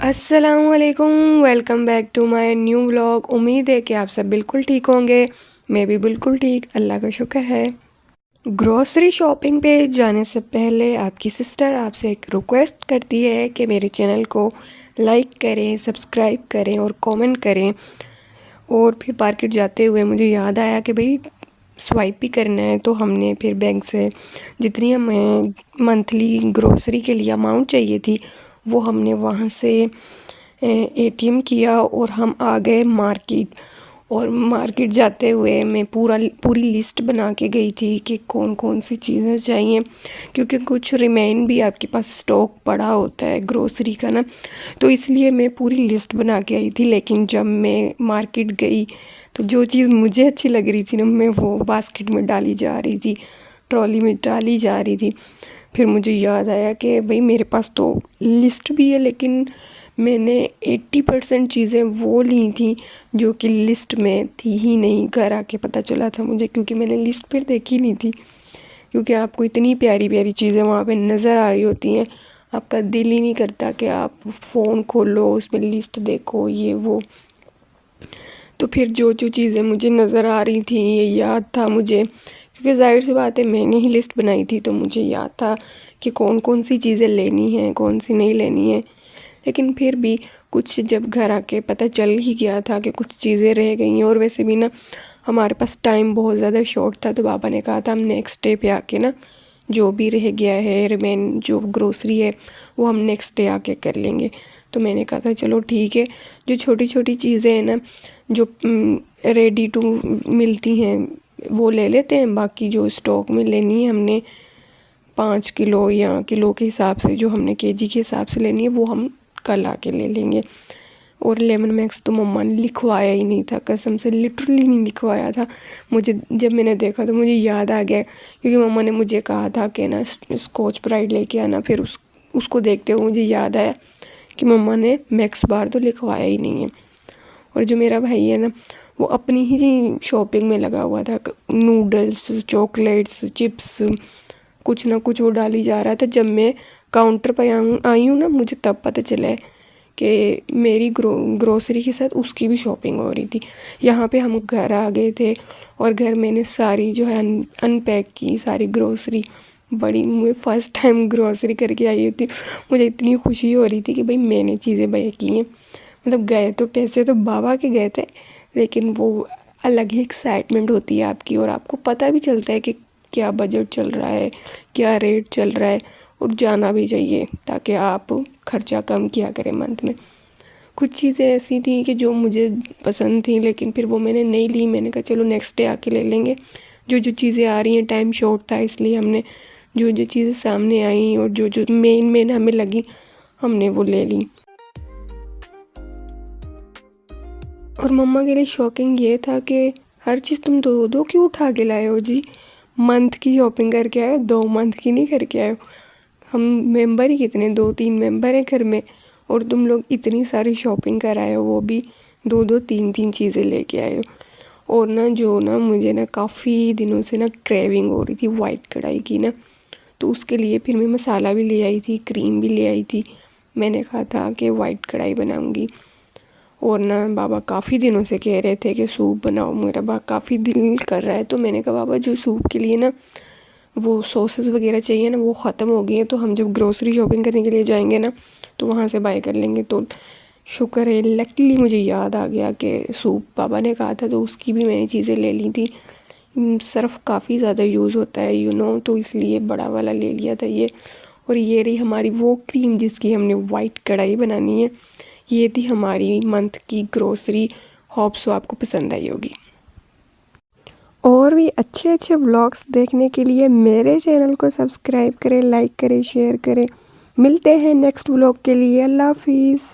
अस्सलामुअलैकुम, welcome back to my new vlog. उम्मीद है कि आप सब बिल्कुल ठीक होंगे। मैं भी बिल्कुल ठीक, अल्लाह का शुक्र है। ग्रोसरी शॉपिंग पे जाने से पहले आपकी सिस्टर आपसे एक रिक्वेस्ट करती है कि मेरे चैनल को लाइक करें, सब्सक्राइब करें और कमेंट करें। और फिर मार्केट जाते हुए मुझे याद आया कि भाई स्वाइप भी करना है, तो हमने फिर बैंक से जितनी हमें मंथली ग्रोसरी के लिए अमाउंट चाहिए थी वो हमने वहाँ से एटीएम किया और हम आ गए मार्केट। और मार्केट जाते हुए मैं पूरी लिस्ट बना के गई थी कि कौन कौन सी चीज़ें चाहिए, क्योंकि कुछ रिमेन भी आपके पास स्टॉक पड़ा होता है ग्रोसरी का ना, तो इसलिए मैं पूरी लिस्ट बना के आई थी। लेकिन जब मैं मार्केट गई तो जो चीज़ मुझे अच्छी लग रही थी ना, मैं वो बास्केट में डाली जा रही थी, ट्रॉली में डाली जा रही थी। फिर मुझे याद आया कि भाई मेरे पास तो लिस्ट भी है, लेकिन मैंने 80% चीज़ें वो ली थी जो कि लिस्ट में थी ही नहीं। घर आके पता चला था मुझे, क्योंकि मैंने लिस्ट फिर देखी नहीं थी। क्योंकि आपको इतनी प्यारी प्यारी चीज़ें वहाँ पे नज़र आ रही होती हैं, आपका दिल ही नहीं करता कि आप फ़ोन खोलो, उसमें लिस्ट देखो, ये वो। तो फिर जो जो चीज़ें मुझे नज़र आ रही थी ये याद था मुझे, क्योंकि ज़ाहिर सी बात है मैंने ही लिस्ट बनाई थी, तो मुझे याद था कि कौन कौन सी चीज़ें लेनी हैं, कौन सी नहीं लेनी है। लेकिन फिर भी कुछ जब घर आके पता चल ही गया था कि कुछ चीज़ें रह गई हैं। और वैसे भी ना हमारे पास टाइम बहुत ज़्यादा शॉर्ट था, तो पापा ने कहा था हम नेक्स्ट डे पे आके ना जो भी रह गया है रिमेन जो ग्रोसरी है वो हम नेक्स्ट डे आके कर लेंगे। तो मैंने कहा था चलो ठीक है, जो छोटी छोटी चीज़ें हैं ना जो रेडी टू मिलती हैं वो ले लेते हैं, बाकी जो स्टॉक में लेनी है हमने 5 किलो या किलो के हिसाब से, जो हमने केजी के हिसाब से लेनी है वो हम कल आके ले लेंगे। और लेमन मैक्स तो मम्मा ने लिखवाया ही नहीं था, कसम से लिटरली नहीं लिखवाया था। मुझे जब मैंने देखा तो मुझे याद आ गया, क्योंकि मम्मा ने मुझे कहा था कि ना स्कॉच ब्राइट लेके आना। फिर उसको देखते हुए मुझे याद आया कि मम्मा ने मैक्स बार तो लिखवाया ही नहीं है। और जो मेरा भाई है ना वो अपनी ही शॉपिंग में लगा हुआ था, नूडल्स, चॉकलेट्स, चिप्स, कुछ ना कुछ वो डाली जा रहा था। जब मैं काउंटर पर आई हूँ ना, मुझे तब पता चला है कि मेरी ग्रोसरी के साथ उसकी भी शॉपिंग हो रही थी। यहाँ पे हम घर आ गए थे और घर मैंने सारी जो है अनपैक की सारी ग्रोसरी। बड़ी मैं फ़र्स्ट टाइम ग्रोसरी करके आई होती, मुझे इतनी खुशी हो रही थी कि भाई मैंने चीज़ें बाय की हैं। मतलब गए तो पैसे तो बाबा के गए थे, लेकिन वो अलग ही एक्साइटमेंट होती है आपकी, और आपको पता भी चलता है कि क्या बजट चल रहा है, क्या रेट चल रहा है। और जाना भी चाहिए ताकि आप खर्चा कम किया करें मंथ में। कुछ चीज़ें ऐसी थी कि जो मुझे पसंद थी, लेकिन फिर वो मैंने नहीं ली। मैंने कहा चलो नेक्स्ट डे आके ले लेंगे। जो जो चीज़ें आ रही हैं, टाइम शॉर्ट था इसलिए हमने जो जो चीज़ें सामने आई और जो जो मेन हमें लगी हमने वो ले ली। और मम्मा के लिए शॉकिंग ये था कि हर चीज़ तुम दो दो क्यों उठा के लाए हो जी, मंथ की शॉपिंग करके आए हो, 2 मंथ की नहीं करके आए हो। हम मेंबर ही कितने, 2-3 मेंबर हैं घर में, और तुम लोग इतनी सारी शॉपिंग कर आए हो, वो भी 2-2 3-3 चीज़ें लेके आए हो। और ना जो ना मुझे ना काफ़ी दिनों से ना क्रेविंग हो रही थी वाइट कढ़ाई की ना, तो उसके लिए फिर मैं मसाला भी ले आई थी, क्रीम भी ले आई थी। मैंने कहा था कि वाइट कढ़ाई बनाऊँगी। और ना बाबा काफ़ी दिनों से कह रहे थे कि सूप बनाओ, मेरा काफ़ी दिल कर रहा है। तो मैंने कहा बाबा जो सूप के लिए ना वो सॉसेस वगैरह चाहिए ना वो ख़त्म हो गई है, तो हम जब ग्रोसरी शॉपिंग करने के लिए जाएंगे ना तो वहाँ से बाय कर लेंगे। तो शुक्र है लकीली मुझे याद आ गया कि सूप पापा ने कहा था, तो उसकी भी मैंने चीज़ें ले ली थी। सर्फ़ काफ़ी ज़्यादा यूज़ होता है तो इसलिए बड़ा वाला ले लिया था ये। और ये रही हमारी वो क्रीम जिसकी हमने वाइट कढ़ाई बनानी है। ये थी हमारी मंथ की ग्रोसरी। होप सो आपको पसंद आई होगी। और भी अच्छे अच्छे व्लॉग्स देखने के लिए मेरे चैनल को सब्सक्राइब करें, लाइक करें, शेयर करें। मिलते हैं नेक्स्ट व्लॉग के लिए। अल्लाह हाफिज़।